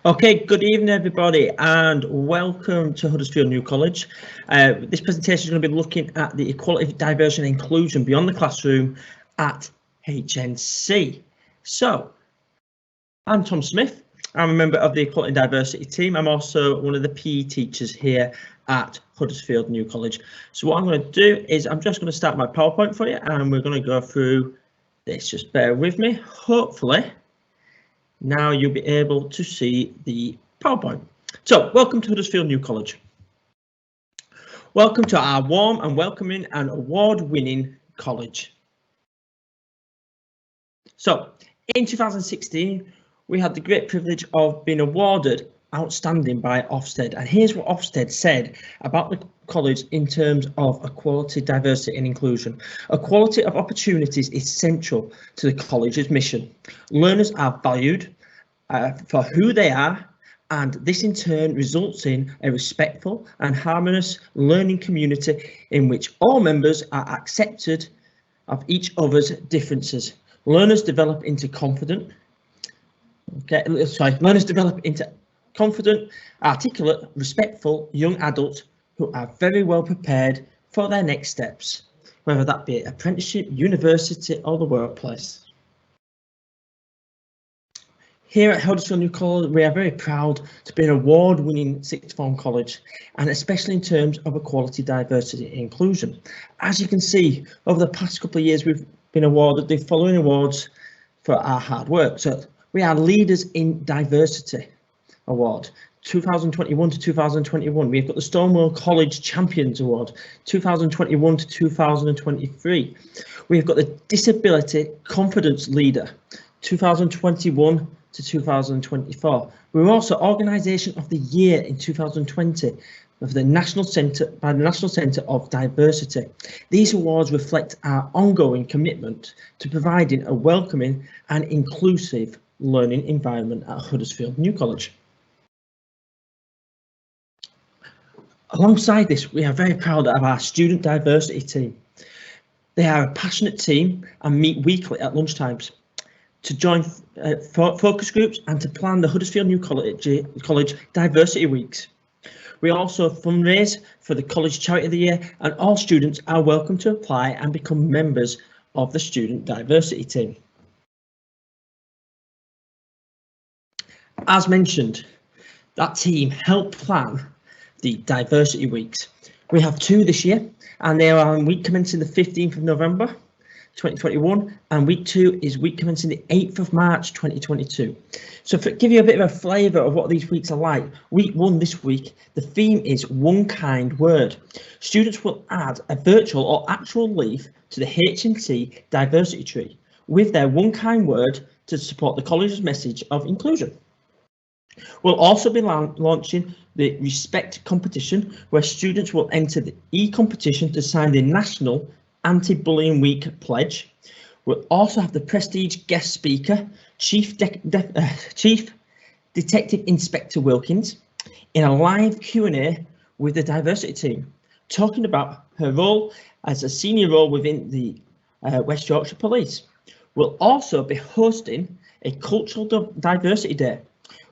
Okay, good evening everybody and welcome to Huddersfield New College. This presentation is going to be looking at the equality, diversity and inclusion beyond the classroom at HNC. So, I'm Tom Smith. I'm a member of the equality and diversity team. I'm also one of the PE teachers here at Huddersfield New College. So what I'm going to do is I'm just going to start my PowerPoint for you and we're going to go through this. Just bear with me. Hopefully, now you'll be able to see the PowerPoint. So, welcome to Huddersfield New College. Welcome to our warm and welcoming and award-winning college. So, in 2016, we had the great privilege of being awarded Outstanding by Ofsted. And here's what Ofsted said about the college in terms of equality, diversity and inclusion. Equality of opportunities is central to the college's mission. Learners are valued for who they are, and this in turn results in a respectful and harmonious learning community in which all members are accepted of each other's differences. Learners develop into confident, articulate, respectful young adults who are very well prepared for their next steps, whether that be apprenticeship, university or the workplace. Here at Huddersfield New College, we are very proud to be an award-winning sixth form college, and especially in terms of equality, diversity and inclusion. As you can see, over the past couple of years, we've been awarded the following awards for our hard work. So we are Leaders in Diversity Award, 2021 to 2021. We've got the Stonewall College Champions Award, 2021 to 2023. We've got the Disability Confidence Leader, 2021 to 2024. We were also Organisation of the Year in 2020 of the National Centre of Diversity. These awards reflect our ongoing commitment to providing a welcoming and inclusive learning environment at Huddersfield New College. Alongside this, we are very proud of our student diversity team. They are a passionate team and meet weekly at lunchtimes to join focus groups and to plan the Huddersfield New College Diversity Weeks. We also fundraise for the College Charity of the Year, and all students are welcome to apply and become members of the Student Diversity Team. As mentioned, that team helped plan the Diversity Weeks. We have two this year, and they are on week commencing the 15th of November 2021, and week 2 is week commencing the 8th of March 2022. So to give you a bit of a flavour of what these weeks are like, week 1 this week, the theme is One Kind Word. Students will add a virtual or actual leaf to the HNC diversity tree with their one kind word to support the college's message of inclusion. We'll also be launching the Respect competition, where students will enter the e-competition to sign the National Anti-Bullying Week pledge. We'll also have the prestige guest speaker, Chief Detective Inspector Wilkins, in a live Q&A with the diversity team, talking about her role as a senior role within the West Yorkshire Police. We'll also be hosting a cultural diversity day,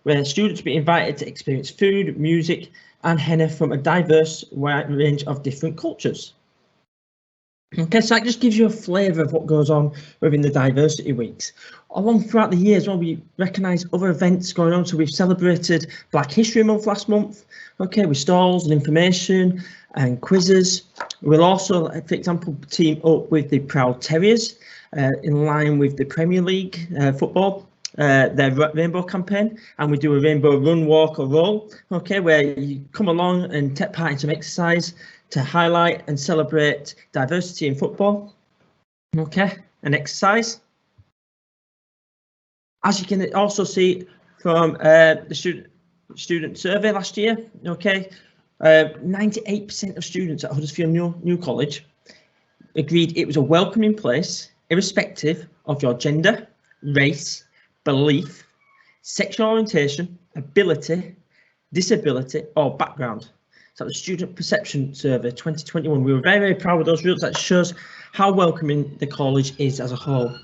where students will be invited to experience food, music and henna from a diverse range of different cultures. Okay, so that just gives you a flavour of what goes on within the diversity weeks. Throughout the year as well, we recognise other events going on. So we've celebrated Black History Month last month, okay, with stalls and information and quizzes. We'll also, for example, team up with the Proud Terriers in line with the Premier League football, their rainbow campaign, and we do a rainbow run, walk or roll, okay, where you come along and take part in some exercise to highlight and celebrate diversity in football, okay, and exercise. As you can also see from the student survey last year, okay, 98% of students at Huddersfield New College agreed it was a welcoming place, irrespective of your gender, race, belief, sexual orientation, ability, disability or background. So the Student Perception Survey 2021. We were very, very proud of those results. That shows how welcoming the college is as a whole.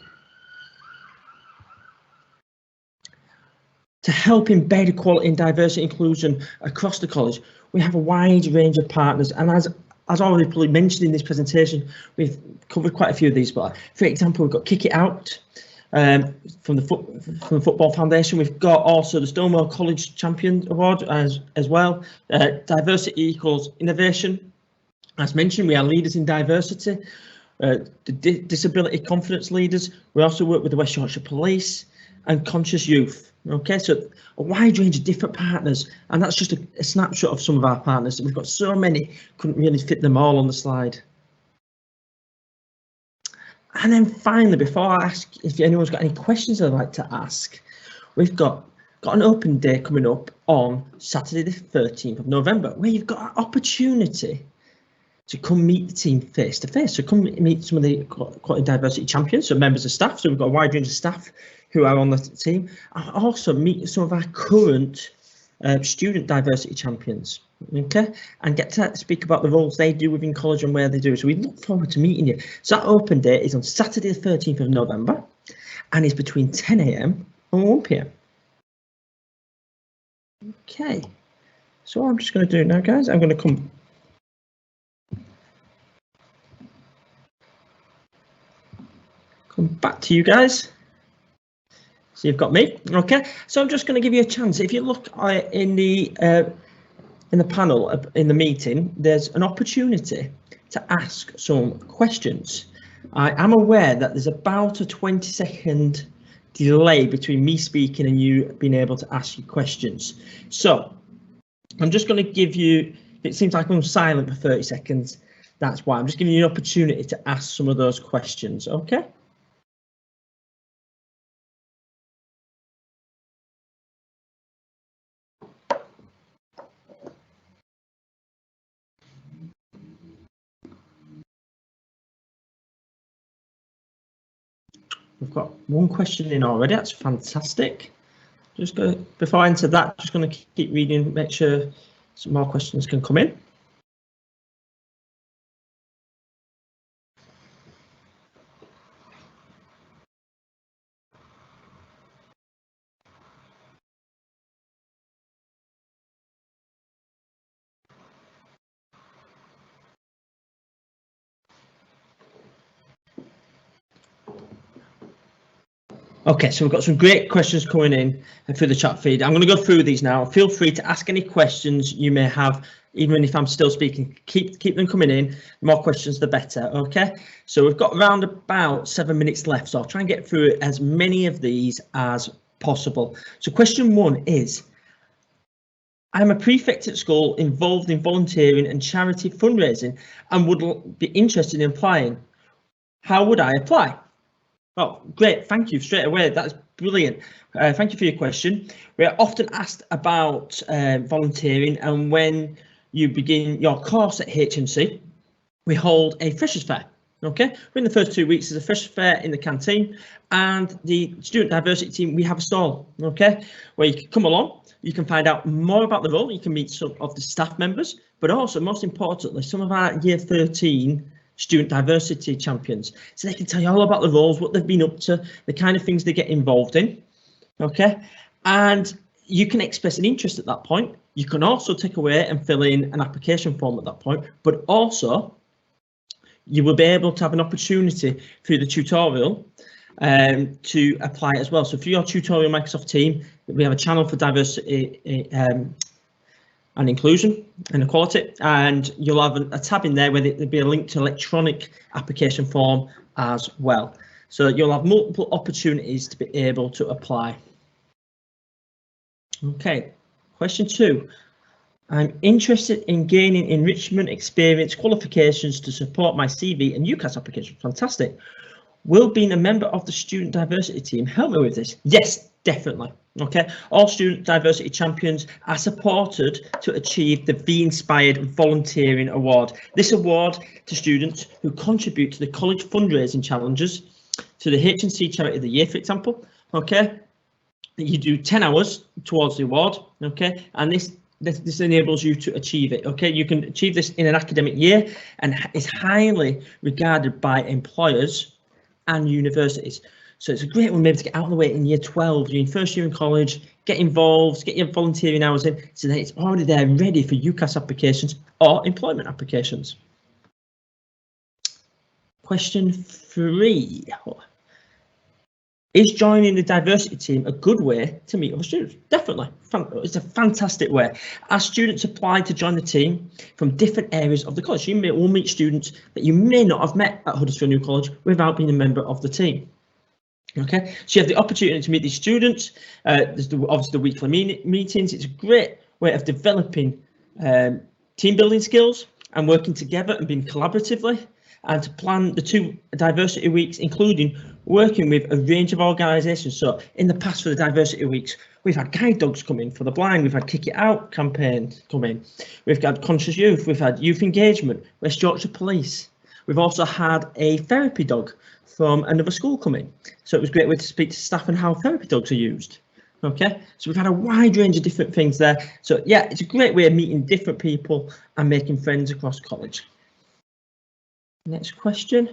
To help embed equality and diversity inclusion across the college, we have a wide range of partners, and as already probably mentioned in this presentation, we've covered quite a few of these. But for example, we've got Kick It Out from the Football Foundation. We've got also the Stonewall College Champion Award as well. Diversity equals innovation. As mentioned, we are leaders in diversity. The disability confidence leaders. We also work with the West Yorkshire Police and Conscious Youth. Okay, so a wide range of different partners, and that's just a snapshot of some of our partners. We've got so many, couldn't really fit them all on the slide. And then finally, before I ask if anyone's got any questions I'd like to ask, we've got an open day coming up on Saturday the 13th of November, where you've got an opportunity to come meet the team face to face. So come meet some of the Equality Diversity champions, so members of staff. So we've got a wide range of staff who are on the team, and also meet some of our current student diversity champions, okay, and get to speak about the roles they do within college and where they do. So we look forward to meeting you. So that open day is on Saturday the 13th of November, and is between 10 AM and 1 PM. Okay, so what I'm just going to do now, guys, I'm going to come back to you guys. So you've got me, okay. So I'm just going to give you a chance. If you look in the panel in the meeting, there's an opportunity to ask some questions. I am aware that there's about a 20-second delay between me speaking and you being able to ask your questions. So I'm just going to give you. It seems like I'm silent for 30 seconds. That's why I'm just giving you an opportunity to ask some of those questions, okay. We've got one question in already. That's fantastic. Just go before I enter that. Just going to keep reading, make sure some more questions can come in. Okay, so we've got some great questions coming in through the chat feed. I'm going to go through these now. Feel free to ask any questions you may have, even if I'm still speaking. Keep them coming in. The more questions, the better. Okay, so we've got around about 7 minutes left, so I'll try and get through as many of these as possible. So question one is, I'm a prefect at school involved in volunteering and charity fundraising and would be interested in applying. How would I apply? Oh, great. Thank you straight away. That's brilliant. Thank you for your question. We're often asked about volunteering, and when you begin your course at HNC, we hold a Freshers' Fair. Okay, within the first 2 weeks, there's a Freshers' Fair in the canteen, and the student diversity team, we have a stall, okay, where you can come along, you can find out more about the role, you can meet some of the staff members, but also, most importantly, some of our year 13 student diversity champions, so they can tell you all about the roles, what they've been up to, the kind of things they get involved in, okay, and you can express an interest at that point. You can also take away and fill in an application form at that point, but also you will be able to have an opportunity through the tutorial to apply as well. So for your tutorial Microsoft team, we have a channel for diversity and inclusion and equality, and you'll have a tab in there where there'll be a link to electronic application form as well. So you'll have multiple opportunities to be able to apply. Okay, question 2. I'm interested in gaining enrichment experience qualifications to support my CV and UCAS application. Fantastic. Will being a member of the student diversity team help me with this? Yes, definitely. Okay, all student diversity champions are supported to achieve the Be Inspired Volunteering Award. This award to students who contribute to the college fundraising challenges, to the HNC Charity of the Year, for example. Okay, you do 10 hours towards the award. Okay, and this enables you to achieve it. Okay, you can achieve this in an academic year and is highly regarded by employers and universities. So it's a great one maybe to get out of the way in year 12, you're in first year in college, get involved, get your volunteering hours in, so that it's already there ready for UCAS applications or employment applications. Question 3. Is joining the diversity team a good way to meet other students? Definitely. It's a fantastic way. As students apply to join the team from different areas of the college, you will meet students that you may not have met at Huddersfield New College without being a member of the team. Okay, so you have the opportunity to meet these students. There's obviously the weekly meetings. It's a great way of developing team building skills and working together and being collaboratively, and to plan the 2 diversity weeks, including working with a range of organisations. So in the past, for the diversity weeks, we've had guide dogs come in for the blind, we've had Kick It Out campaign come in, we've had Conscious Youth, we've had Youth Engagement, West Yorkshire Police. We've also had a therapy dog from another school come in. So it was a great way to speak to staff and how therapy dogs are used. Okay, so we've had a wide range of different things there. So yeah, it's a great way of meeting different people and making friends across college. Next question.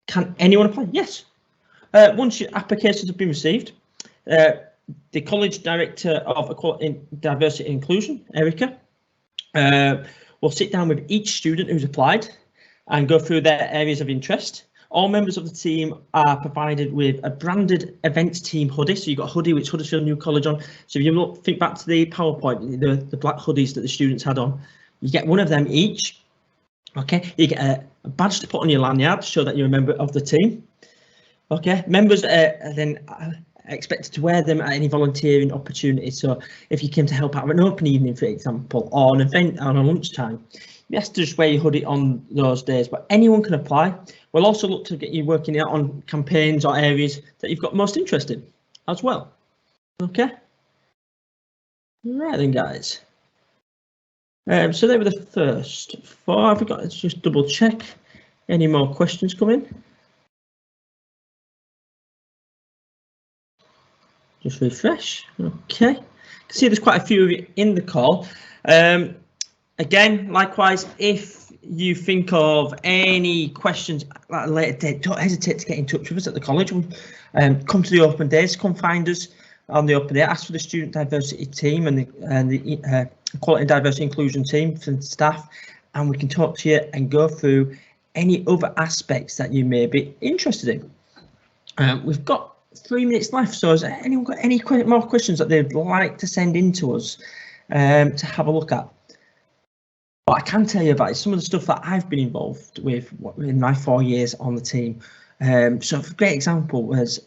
Can anyone apply? Yes. Once your applications have been received, the College Director of Equality, Diversity and Inclusion, Erica, will sit down with each student who's applied and go through their areas of interest. All members of the team are provided with a branded events team hoodie. So you've got a hoodie which Huddersfield New College on. So if you think back to the PowerPoint, the black hoodies that the students had on, you get one of them each. Okay, you get a badge to put on your lanyard to show that you're a member of the team. Okay, members are then expected to wear them at any volunteering opportunity. So if you came to help out at an open evening, for example, or an event on a lunchtime, you have to just wear your hoodie on those days, but anyone can apply. We'll also look to get you working out on campaigns or areas that you've got most interest in as well. Okay. Right then, guys. So they were the first 4. I've got to just double check. Any more questions come in? Just refresh. Okay. You can see there's quite a few of you in the call. Again, likewise, if you think of any questions at a later date, don't hesitate to get in touch with us at the college. Come to the open days, come find us on the open day, ask for the student diversity team and the equality and diversity inclusion team for the staff, and we can talk to you and go through any other aspects that you may be interested in. We've got 3 minutes left, so has anyone got any more questions that they'd like to send in to us to have a look at? What I can tell you about is some of the stuff that I've been involved with in my 4 years on the team. So a great example was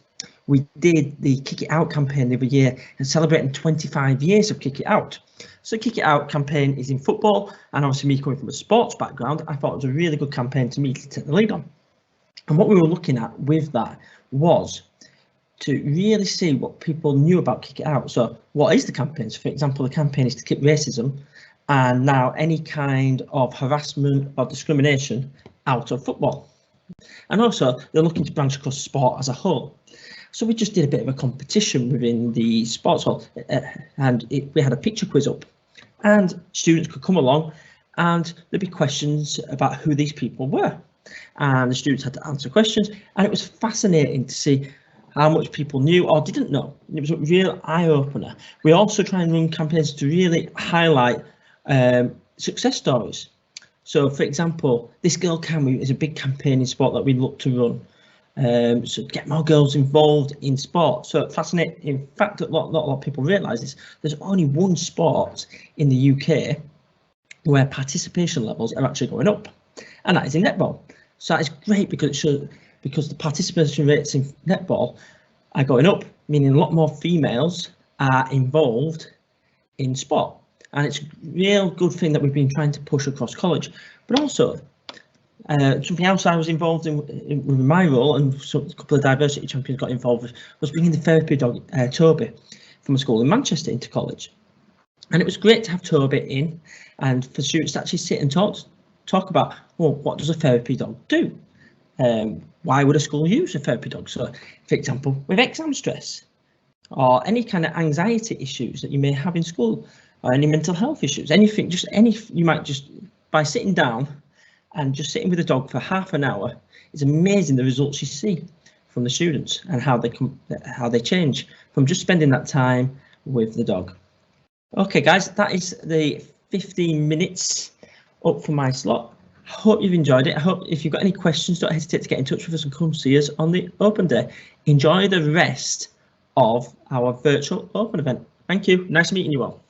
we did the Kick It Out campaign the other year and celebrating 25 years of Kick It Out. So Kick It Out campaign is in football, and obviously me coming from a sports background, I thought it was a really good campaign to me to take the lead on. And what we were looking at with that was to really see what people knew about Kick It Out. So what is the campaign? So for example, the campaign is to kick racism and now any kind of harassment or discrimination out of football. And also they're looking to branch across sport as a whole. So we just did a bit of a competition within the sports hall, and we had a picture quiz up, and students could come along and there'd be questions about who these people were. And the students had to answer questions, and it was fascinating to see how much people knew or didn't know. It was a real eye-opener. We also try and run campaigns to really highlight success stories. So for example, This Girl Can We is a big campaign in sport that we look to run. So get more girls involved in sport. So fascinating. In fact, not a lot of people realise this. There's only one sport in the UK where participation levels are actually going up, and that is in netball. So that is great because it shows, because the participation rates in netball are going up, meaning a lot more females are involved in sport, and it's a real good thing that we've been trying to push across college. But also something else I was involved in with my role, and a couple of diversity champions got involved with, was bringing the therapy dog Toby from a school in Manchester into college. And it was great to have Toby in and for students to actually sit and talk about, well, what does a therapy dog do? Why would a school use a therapy dog? So, for example, with exam stress or any kind of anxiety issues that you may have in school, or any mental health issues, anything, just any, you might just, by sitting down and just sitting with a dog for half an hour, it's amazing the results you see from the students and how they change from just spending that time with the dog. Okay, guys, that is the 15 minutes up for my slot. I hope you've enjoyed it. I hope if you've got any questions, don't hesitate to get in touch with us and come see us on the open day. Enjoy the rest of our virtual open event. Thank you. Nice meeting you all.